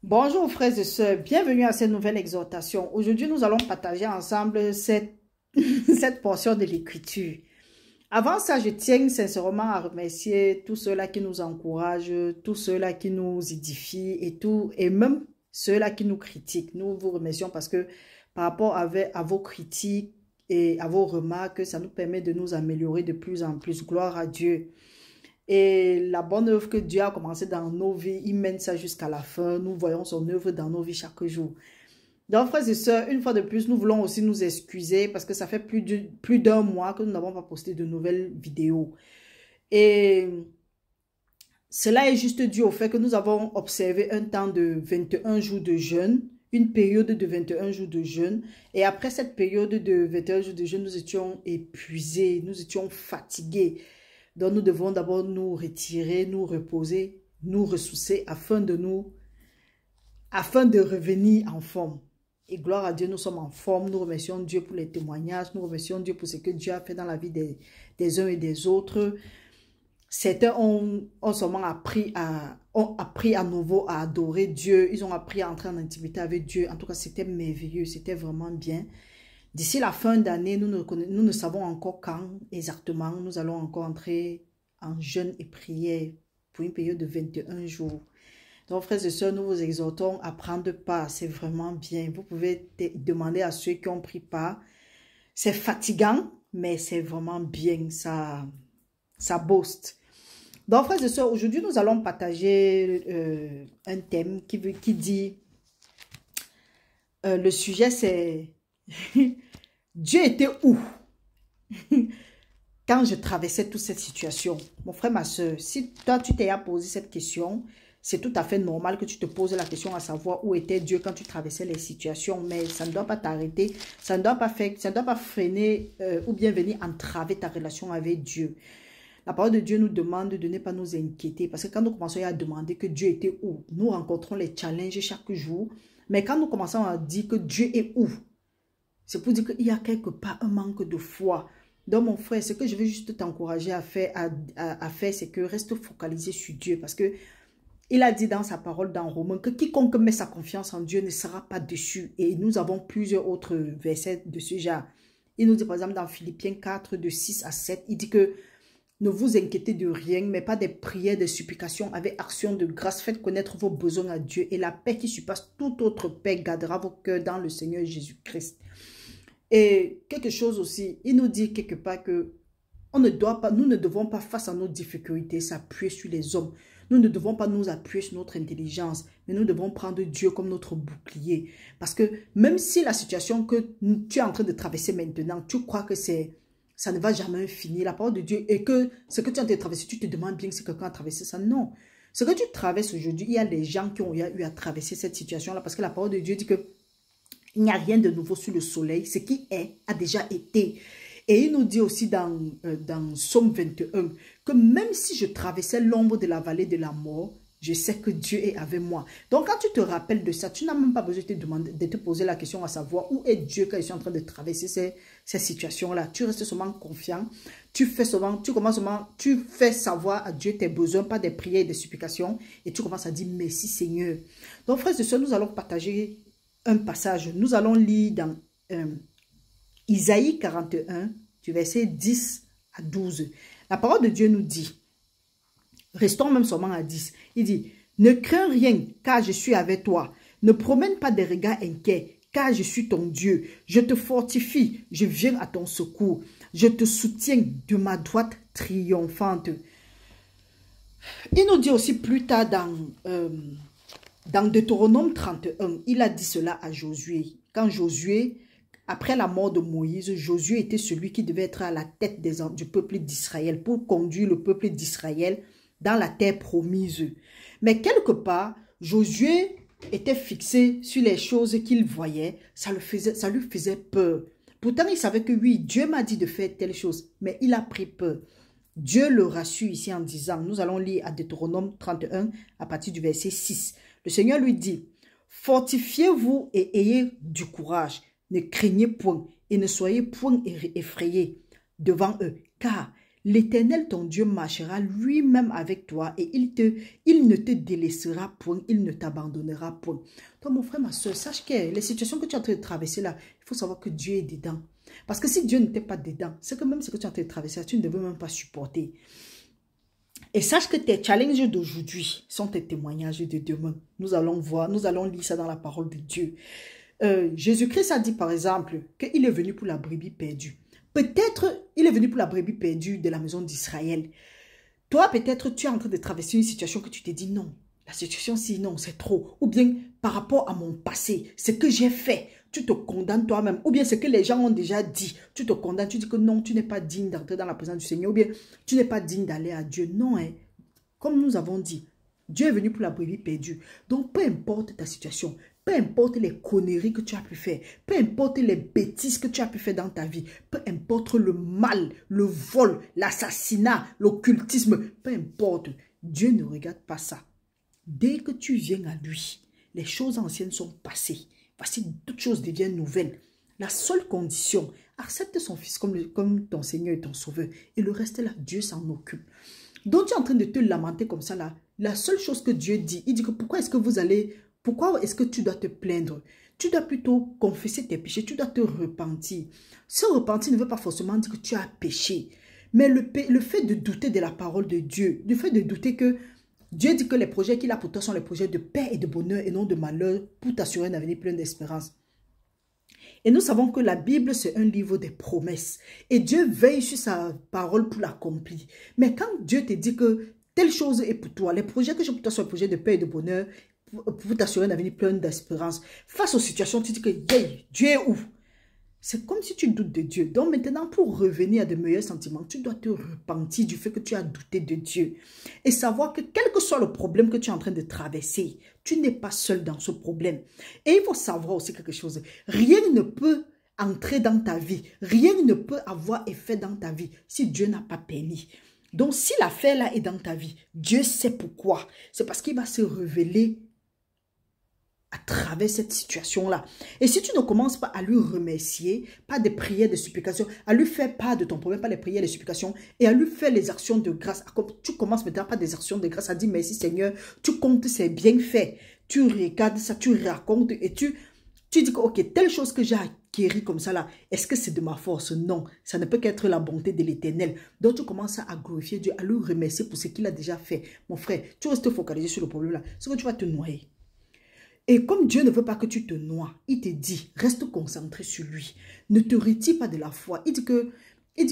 Bonjour frères et sœurs, bienvenue à cette nouvelle exhortation. Aujourd'hui, nous allons partager ensemble cette portion de l'écriture. Avant ça, je tiens sincèrement à remercier tous ceux-là qui nous encouragent, tous ceux-là qui nous édifient et même ceux-là qui nous critiquent. Nous vous remercions parce que par rapport à vos critiques et à vos remarques, ça nous permet de nous améliorer de plus en plus. Gloire à Dieu. Et la bonne œuvre que Dieu a commencé dans nos vies, il mène ça jusqu'à la fin. Nous voyons son œuvre dans nos vies chaque jour. Donc, frères et sœurs, une fois de plus, nous voulons aussi nous excuser parce que ça fait plus d'un mois que nous n'avons pas posté de nouvelles vidéos. Et cela est juste dû au fait que nous avons observé un temps de 21 jours de jeûne, une période de 21 jours de jeûne. Et après cette période de 21 jours de jeûne, nous étions épuisés, nous étions fatigués. Donc, nous devons d'abord nous retirer, nous reposer, nous ressourcer afin de revenir en forme. Et gloire à Dieu, nous sommes en forme. Nous remercions Dieu pour les témoignages. Nous remercions Dieu pour ce que Dieu a fait dans la vie des uns et des autres. Certains ont seulement appris à nouveau à adorer Dieu. Ils ont appris à entrer en intimité avec Dieu. En tout cas, c'était merveilleux. C'était vraiment bien. D'ici la fin d'année, nous ne savons encore quand exactement nous allons encore entrer en jeûne et prière pour une période de 21 jours. Donc, frères et sœurs, nous vous exhortons à prendre part. C'est vraiment bien. Vous pouvez demander à ceux qui ont pris part. C'est fatigant, mais c'est vraiment bien. Ça booste. Donc, frères et sœurs, aujourd'hui, nous allons partager un thème qui dit... le sujet, c'est... Dieu était où quand je traversais toute cette situation? Mon frère, ma soeur, si toi, tu t'es posé cette question, c'est tout à fait normal que tu te poses la question à savoir où était Dieu quand tu traversais les situations, mais ça ne doit pas t'arrêter, ça ne doit pas freiner ou bien venir entraver ta relation avec Dieu. La parole de Dieu nous demande de ne pas nous inquiéter parce que quand nous commençons à demander que Dieu était où, nous rencontrons les challenges chaque jour, mais quand nous commençons à dire que Dieu est où, c'est pour dire qu'il y a quelque part un manque de foi. Donc, mon frère, ce que je veux juste t'encourager à faire, c'est que reste focalisé sur Dieu. Parce que il a dit dans sa parole dans Romains que quiconque met sa confiance en Dieu ne sera pas déçu. Et nous avons plusieurs autres versets de ce genre. Il nous dit par exemple dans Philippiens 4, de 6 à 7, il dit que ne vous inquiétez de rien, mais pas des prières, des supplications avec action de grâce. Faites connaître vos besoins à Dieu et la paix qui surpasse toute autre paix gardera vos cœurs dans le Seigneur Jésus-Christ. Et quelque chose aussi, il nous dit quelque part que nous ne devons pas, face à nos difficultés, s'appuyer sur les hommes. Nous ne devons pas nous appuyer sur notre intelligence, mais nous devons prendre Dieu comme notre bouclier. Parce que même si la situation que tu es en train de traverser maintenant, tu crois que ça ne va jamais finir, la parole de Dieu, et que ce que tu es en train de traverser, tu te demandes bien si quelqu'un a traversé ça. Non. Ce que tu traverses aujourd'hui, il y a des gens qui ont eu à traverser cette situation-là, parce que la parole de Dieu dit que il n'y a rien de nouveau sous le soleil. Ce qui est a déjà été. Et il nous dit aussi dans Psaume 21 que même si je traversais l'ombre de la vallée de la mort, je sais que Dieu est avec moi. Donc quand tu te rappelles de ça, tu n'as même pas besoin de te poser la question à savoir où est Dieu quand je suis en train de traverser ces situations-là. Tu restes seulement confiant. Tu fais savoir à Dieu tes besoins, pas des prières et des supplications. Et tu commences à dire merci Seigneur. Donc frères et sœurs, nous allons partager un passage. Nous allons lire dans Isaïe 41, du verset 10 à 12. La parole de Dieu nous dit, restons même seulement à 10, il dit, ne crains rien, car je suis avec toi. Ne promène pas des regards inquiets, car je suis ton Dieu. Je te fortifie, je viens à ton secours. Je te soutiens de ma droite triomphante. Il nous dit aussi plus tard dans Deutéronome 31, il a dit cela à Josué. Quand Josué, après la mort de Moïse, Josué était celui qui devait être à la tête du peuple d'Israël pour conduire le peuple d'Israël dans la terre promise. Mais quelque part, Josué était fixé sur les choses qu'il voyait. Ça lui faisait peur. Pourtant, il savait que oui, Dieu m'a dit de faire telle chose, mais il a pris peur. Dieu le rassure ici en disant, nous allons lire à Deutéronome 31 à partir du verset 6. Le Seigneur lui dit, fortifiez-vous et ayez du courage. Ne craignez point et ne soyez point effrayés devant eux, car l'Éternel, ton Dieu, marchera lui-même avec toi et il ne te délaissera point, il ne t'abandonnera point. Toi, mon frère, ma soeur, sache que les situations que tu es en train de traverser là, il faut savoir que Dieu est dedans. Parce que si Dieu n'était pas dedans, c'est que même ce que tu es en train de traverser, tu ne devais même pas supporter. Et sache que tes challenges d'aujourd'hui sont tes témoignages de demain. Nous allons voir, nous allons lire ça dans la parole de Dieu. Jésus-Christ a dit par exemple qu'il est venu pour la brebis perdue. Peut-être il est venu pour la brebis perdue de la maison d'Israël. Toi, peut-être tu es en train de traverser une situation que tu te dis non. La situation, si non, c'est trop. Ou bien par rapport à mon passé, ce que j'ai fait, tu te condamnes toi-même. Ou bien ce que les gens ont déjà dit, tu te condamnes. Tu dis que non, tu n'es pas digne d'entrer dans la présence du Seigneur. Ou bien tu n'es pas digne d'aller à Dieu. Non, hein. Comme nous avons dit, Dieu est venu pour la brebis perdue. Donc, peu importe ta situation, peu importe les conneries que tu as pu faire, peu importe les bêtises que tu as pu faire dans ta vie, peu importe le mal, le vol, l'assassinat, l'occultisme, peu importe, Dieu ne regarde pas ça. Dès que tu viens à lui, les choses anciennes sont passées. Voici, toutes choses deviennent nouvelles. La seule condition, accepte son fils comme ton Seigneur et ton Sauveur. Et le reste là, Dieu s'en occupe. Donc tu es en train de te lamenter comme ça là. La seule chose que Dieu dit, il dit que pourquoi est-ce que tu dois te plaindre? Tu dois plutôt confesser tes péchés, tu dois te repentir. Se repentir ne veut pas forcément dire que tu as péché. Mais le fait de douter de la parole de Dieu, le fait de douter que Dieu dit que les projets qu'il a pour toi sont les projets de paix et de bonheur et non de malheur pour t'assurer un avenir plein d'espérance. Et nous savons que la Bible, c'est un livre des promesses. Et Dieu veille sur sa parole pour l'accomplir. Mais quand Dieu te dit que telle chose est pour toi, les projets que j'ai pour toi sont les projets de paix et de bonheur pour t'assurer un avenir plein d'espérance. Face aux situations, tu dis que hey, Dieu est où? C'est comme si tu doutes de Dieu. Donc maintenant, pour revenir à de meilleurs sentiments, tu dois te repentir du fait que tu as douté de Dieu. Et savoir que quel que soit le problème que tu es en train de traverser, tu n'es pas seul dans ce problème. Et il faut savoir aussi quelque chose. Rien ne peut entrer dans ta vie. Rien ne peut avoir effet dans ta vie si Dieu n'a pas permis. Donc si l'affaire là est dans ta vie, Dieu sait pourquoi. C'est parce qu'il va se révéler à travers cette situation-là. Et si tu ne commences pas à lui remercier, pas des prières, des supplications, à lui faire part de ton problème, pas les prières, les supplications, et à lui faire les actions de grâce. Tu commences maintenant par des actions de grâce, à dire merci Seigneur, tu comptes ses bienfaits, tu regardes ça, tu racontes et tu dis que ok, telle chose que j'ai acquérie comme ça là, est-ce que c'est de ma force? Non, ça ne peut qu'être la bonté de l'Éternel. Donc tu commences à glorifier Dieu, à lui remercier pour ce qu'il a déjà fait. Mon frère, tu restes focalisé sur le problème là, c'est que tu vas te noyer. Et comme Dieu ne veut pas que tu te noies, il te dit, reste concentré sur lui. Ne te retire pas de la foi. Il dit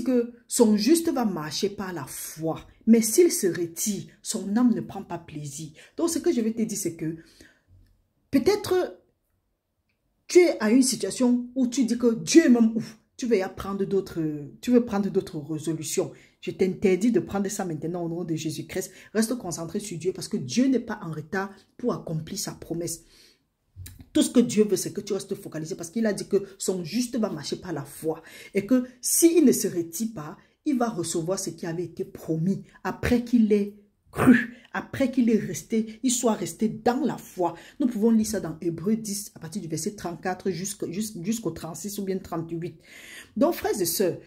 que son juste va marcher par la foi. Mais s'il se retire, son âme ne prend pas plaisir. Donc ce que je vais te dire, c'est que peut-être tu es à une situation où tu dis que Dieu est même ouf. Tu veux prendre d'autres résolutions. Je t'interdis de prendre ça maintenant au nom de Jésus-Christ. Reste concentré sur Dieu parce que Dieu n'est pas en retard pour accomplir sa promesse. Tout ce que Dieu veut, c'est que tu restes focalisé parce qu'il a dit que son juste va marcher par la foi. Et que s'il ne se retire pas, il va recevoir ce qui avait été promis après qu'il ait cru, après qu'il est resté, il soit resté dans la foi. Nous pouvons lire ça dans Hébreux 10 à partir du verset 34 jusqu'au 36 ou bien 38. Donc frères et sœurs,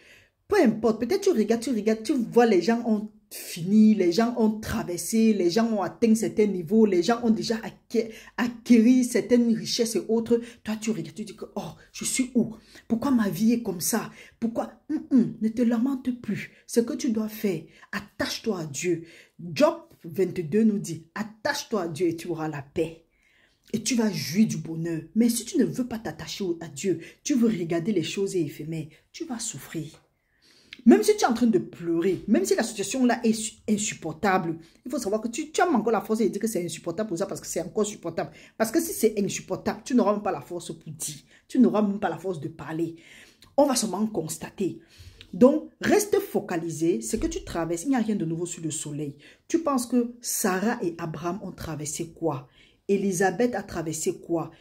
peu importe, peut-être tu regardes, tu vois les gens ont fini, les gens ont traversé, les gens ont atteint certains niveaux, les gens ont déjà acquéri certaines richesses et autres. Toi, tu regardes, tu dis que, oh, je suis où? Pourquoi ma vie est comme ça? Pourquoi? Ne te lamente plus. Ce que tu dois faire, attache-toi à Dieu. Job 22 nous dit, attache-toi à Dieu et tu auras la paix. Et tu vas jouir du bonheur. Mais si tu ne veux pas t'attacher à Dieu, tu veux regarder les choses éphémères, tu vas souffrir. Même si tu es en train de pleurer, même si la situation là est insupportable, il faut savoir que tu as encore la force de dire que c'est insupportable pour ça parce que c'est encore supportable. Parce que si c'est insupportable, tu n'auras même pas la force pour dire. Tu n'auras même pas la force de parler. On va seulement constater. Donc, reste focalisé. Ce que tu traverses, il n'y a rien de nouveau sur le soleil. Tu penses que Sarah et Abraham ont traversé quoi? Élisabeth a traversé quoi?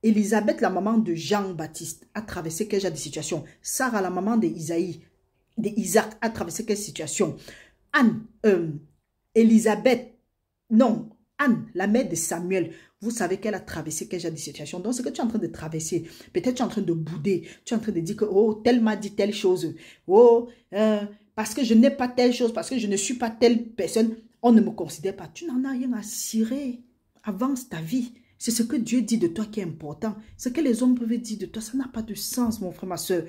Élisabeth, la maman de Jean-Baptiste, a traversé quel genre de situation? Sarah, la maman d'Isaac, a traversé quelle situation? Anne, la mère de Samuel, vous savez qu'elle a traversé quel genre de situation? Donc, ce que tu es en train de traverser, peut-être tu es en train de bouder, tu es en train de dire que, oh, tel m'a dit telle chose, oh, parce que je n'ai pas telle chose, parce que je ne suis pas telle personne, on ne me considère pas. Tu n'en as rien à cirer. Avance ta vie. C'est ce que Dieu dit de toi qui est important. Ce que les hommes peuvent dire de toi, ça n'a pas de sens, mon frère, ma soeur.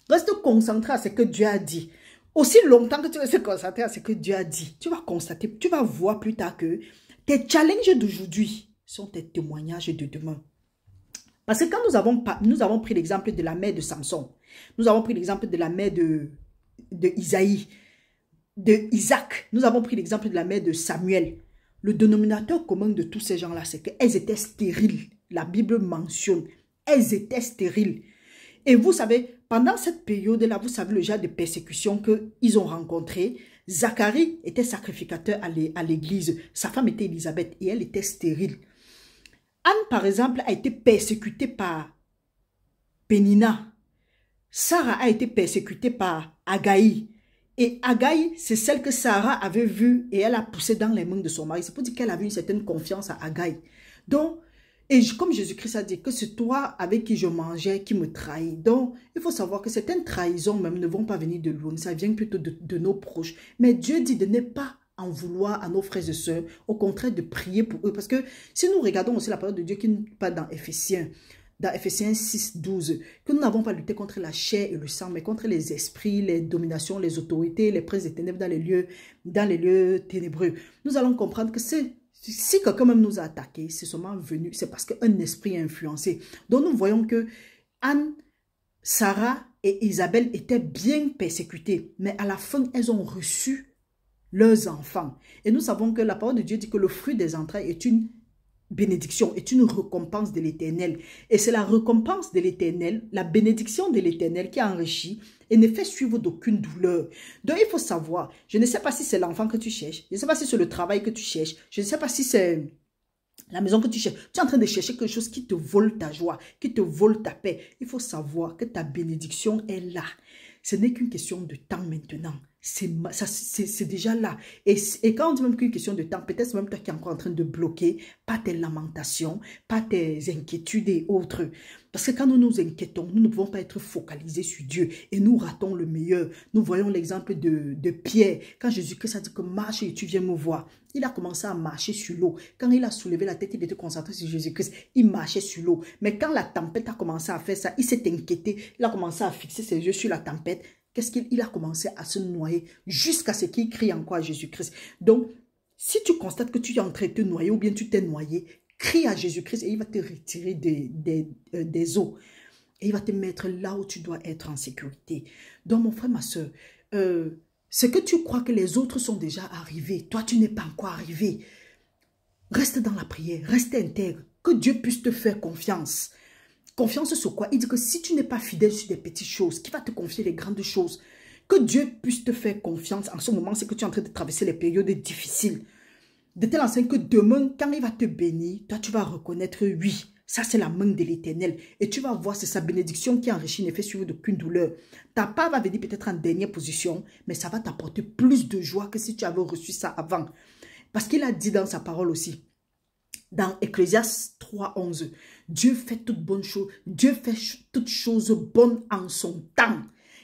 Reste concentré à ce que Dieu a dit. Aussi longtemps que tu restes concentré à ce que Dieu a dit, tu vas constater, tu vas voir plus tard que tes challenges d'aujourd'hui sont tes témoignages de demain. Parce que quand nous avons pris l'exemple de la mère de Samson, nous avons pris l'exemple de la mère de Isaïe, de Isaac, nous avons pris l'exemple de la mère de Samuel. Le dénominateur commun de tous ces gens-là, c'est qu'elles étaient stériles. La Bible mentionne, elles étaient stériles. Et vous savez, pendant cette période-là, vous savez le genre de persécution qu'ils ont rencontré. Zacharie était sacrificateur à l'église. Sa femme était Élisabeth et elle était stérile. Anne, par exemple, a été persécutée par Pénina. Sarah a été persécutée par Agaï. Et Agaï, c'est celle que Sarah avait vue et elle a poussé dans les mains de son mari. C'est pour dire qu'elle avait une certaine confiance à Agaï. Donc, et comme Jésus-Christ a dit que c'est toi avec qui je mangeais qui me trahis. Donc, il faut savoir que certaines trahisons même ne vont pas venir de loin. Ça vient plutôt de nos proches. Mais Dieu dit de ne pas en vouloir à nos frères et sœurs. Au contraire, de prier pour eux. Parce que si nous regardons aussi la parole de Dieu qui nous parle dans Éphésiens 6, 12, que nous n'avons pas lutté contre la chair et le sang, mais contre les esprits, les dominations, les autorités, les princes des ténèbres dans les lieux ténébreux. Nous allons comprendre que si quelqu'un même nous a attaqués, c'est seulement venu, c'est parce qu'un esprit a influencé. Donc nous voyons que Anne, Sarah et Isabelle étaient bien persécutées, mais à la fin, elles ont reçu leurs enfants. Et nous savons que la parole de Dieu dit que le fruit des entrailles est une bénédiction, est une récompense de l'Éternel. Et c'est la récompense de l'Éternel, la bénédiction de l'Éternel qui enrichit et ne fait suivre d'aucune douleur. Donc il faut savoir, je ne sais pas si c'est l'enfant que tu cherches, je ne sais pas si c'est le travail que tu cherches, je ne sais pas si c'est la maison que tu cherches. Tu es en train de chercher quelque chose qui te vole ta joie, qui te vole ta paix. Il faut savoir que ta bénédiction est là. Ce n'est qu'une question de temps maintenant. C'est déjà là. Et quand on dit même qu'une question de temps, peut-être même toi qui es encore en train de bloquer, pas tes lamentations, pas tes inquiétudes et autres. Parce que quand nous nous inquiétons, nous ne pouvons pas être focalisés sur Dieu et nous ratons le meilleur. Nous voyons l'exemple de Pierre. Quand Jésus-Christ a dit que marche et tu viens me voir, il a commencé à marcher sur l'eau. Quand il a soulevé la tête, il était concentré sur Jésus-Christ. Il marchait sur l'eau. Mais quand la tempête a commencé à faire ça, il s'est inquiété. Il a commencé à fixer ses yeux sur la tempête. Qu'est-ce qu'il a commencé à se noyer jusqu'à ce qu'il crie encore à Jésus-Christ. Donc, si tu constates que tu es en train de te noyer ou bien tu t'es noyé, crie à Jésus-Christ et il va te retirer des eaux. Et il va te mettre là où tu dois être en sécurité. Donc, mon frère, ma soeur, ce que tu crois que les autres sont déjà arrivés, toi, tu n'es pas encore arrivé. Reste dans la prière, reste intègre, que Dieu puisse te faire confiance. Confiance sur quoi? Il dit que si tu n'es pas fidèle sur des petites choses, qui va te confier les grandes choses? Que Dieu puisse te faire confiance en ce moment, c'est que tu es en train de traverser les périodes difficiles. De telle enseigne que demain, quand il va te bénir, toi tu vas reconnaître, oui, ça c'est la main de l'Éternel. Et tu vas voir, c'est sa bénédiction qui enrichit, ne fait suivre d'aucune douleur. Ta part va venir peut-être en dernière position, mais ça va t'apporter plus de joie que si tu avais reçu ça avant. Parce qu'il a dit dans sa parole aussi, dans Ecclésiaste 3:11, Dieu fait toutes bonnes choses, Dieu fait toutes choses bonnes en son temps.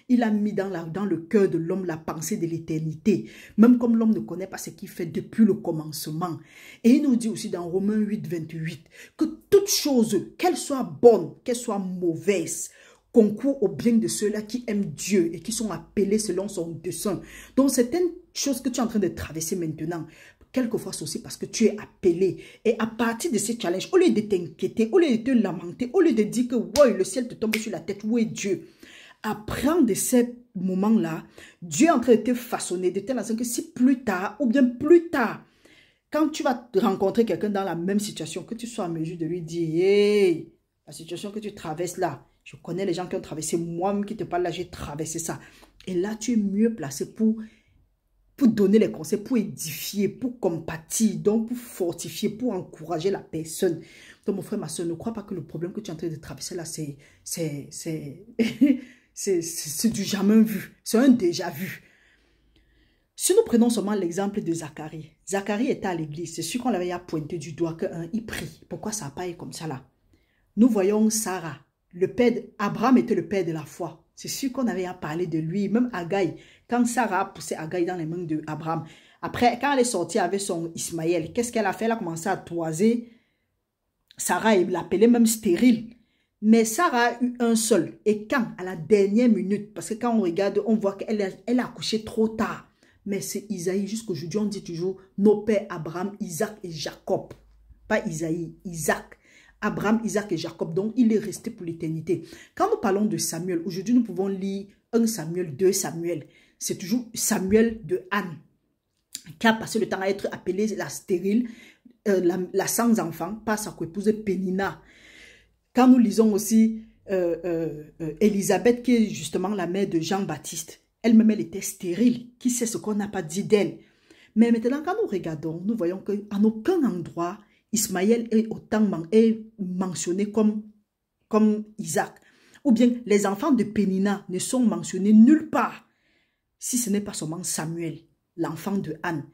Il a mis dans le cœur de l'homme la pensée de l'éternité, même comme l'homme ne connaît pas ce qu'il fait depuis le commencement. Et il nous dit aussi dans Romains 8:28 que toutes choses, qu'elles soient bonnes, qu'elles soient mauvaises, concourent au bien de ceux-là qui aiment Dieu et qui sont appelés selon son dessein. Donc certaines choses que tu es en train de traverser maintenant, quelquefois, c'est aussi parce que tu es appelé. Et à partir de ces challenges, au lieu de t'inquiéter, au lieu de te lamenter, au lieu de dire que ouais, le ciel te tombe sur la tête, où est Dieu? Apprends de ces moments-là, Dieu est en train de te façonner, de telle façon que si plus tard, ou bien plus tard, quand tu vas rencontrer quelqu'un dans la même situation, que tu sois en mesure de lui dire, hey, la situation que tu traverses là, je connais les gens qui ont traversé, moi-même qui te parle là, j'ai traversé ça. Et là, tu es mieux placé pour donner les conseils, pour édifier, pour compatir, donc pour fortifier, pour encourager la personne. Donc mon frère, ma soeur, ne crois pas que le problème que tu es en train de traverser là, c'est du jamais vu, c'est un déjà vu. Si nous prenons seulement l'exemple de Zacharie, Zacharie était à l'église, c'est sûr qu'on l'avait pointé du doigt qu'il prie. Pourquoi ça n'a pas été comme ça là? Nous voyons Sarah, Abraham était le père de la foi. C'est sûr qu'on avait à parler de lui, même Agaï. quand Sarah a poussé Agar dans les mains d'Abraham, après, quand elle est sortie avec son Ismaël, qu'est-ce qu'elle a fait? Elle a commencé à toiser Sarah, il l'appelait même stérile. Mais Sarah a eu un seul. Et quand? À la dernière minute. Parce que quand on regarde, on voit qu'elle a accouché trop tard. Mais c'est Isaïe. Jusqu'aujourd'hui, on dit toujours nos pères Abraham, Isaac et Jacob. Pas Isaïe, Isaac. Abraham, Isaac et Jacob. Donc, il est resté pour l'éternité. Quand nous parlons de Samuel, aujourd'hui, nous pouvons lire 1 Samuel, 2 Samuel. C'est toujours Samuel de Anne qui a passé le temps à être appelée la stérile, la sans enfant, par sa coépouse Pénina. Quand nous lisons aussi Élisabeth, qui est justement la mère de Jean-Baptiste, elle-même, elle était stérile. Qui sait ce qu'on n'a pas dit d'elle? Mais maintenant, quand nous regardons, nous voyons qu'en aucun endroit, Ismaël est mentionné comme Isaac. Ou bien les enfants de Pénina ne sont mentionnés nulle part, si ce n'est pas seulement Samuel, l'enfant de Anne.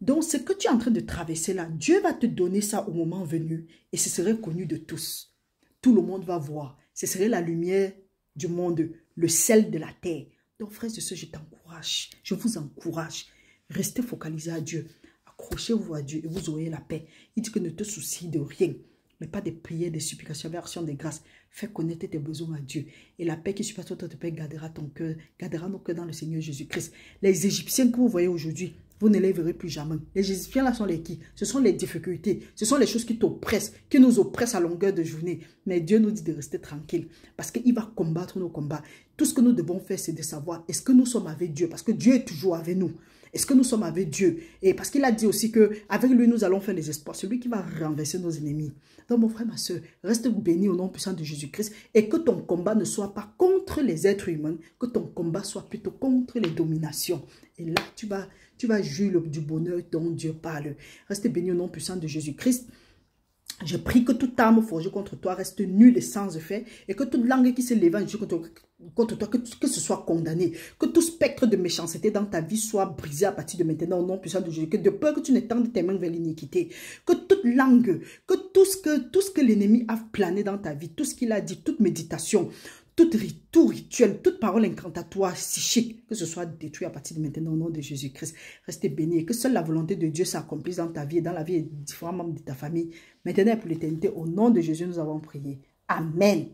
Donc, ce que tu es en train de traverser là, Dieu va te donner ça au moment venu et ce serait connu de tous. Tout le monde va voir. Ce serait la lumière du monde, le sel de la terre. Donc, frères et sœurs, je t'encourage, je vous encourage. Restez focalisés à Dieu. Accrochez-vous à Dieu et vous aurez la paix. Il dit que ne te soucie de rien, mais pas des prières, des supplications, des actions, des grâces. Fais connaître tes besoins à Dieu. Et la paix qui surpasse toute paix gardera ton cœur, gardera nos cœurs dans le Seigneur Jésus-Christ. Les Égyptiens que vous voyez aujourd'hui, vous ne les verrez plus jamais. Les Égyptiens là sont les qui? Ce sont les difficultés, ce sont les choses qui t'oppressent, qui nous oppressent à longueur de journée. Mais Dieu nous dit de rester tranquille parce qu'il va combattre nos combats. Tout ce que nous devons faire, c'est de savoir est-ce que nous sommes avec Dieu parce que Dieu est toujours avec nous. Est-ce que nous sommes avec Dieu? Et parce qu'il a dit aussi qu'avec lui, nous allons faire les espoirs. Celui qui va renverser nos ennemis. Donc, mon frère, ma soeur, reste béni au nom puissant de Jésus-Christ et que ton combat ne soit pas contre les êtres humains, que ton combat soit plutôt contre les dominations. Et là, tu vas jouir du bonheur dont Dieu parle. Reste béni au nom puissant de Jésus-Christ. Je prie que toute arme forgée contre toi reste nulle et sans effet et que toute langue qui se lève contre toi, que ce soit condamné. Que tout spectre de méchanceté dans ta vie soit brisé à partir de maintenant au nom puissant de Jésus. Que de peur que tu n'étendes tes mains vers l'iniquité. Que toute langue, que tout ce que l'ennemi a plané dans ta vie, tout ce qu'il a dit, toute méditation, tout rituel, toute parole incantatoire, psychique, que ce soit détruit à partir de maintenant au nom de Jésus-Christ. Restez bénis et que seule la volonté de Dieu s'accomplisse dans ta vie et dans la vie des différents membres de ta famille. Maintenant et pour l'éternité, au nom de Jésus, nous avons prié. Amen.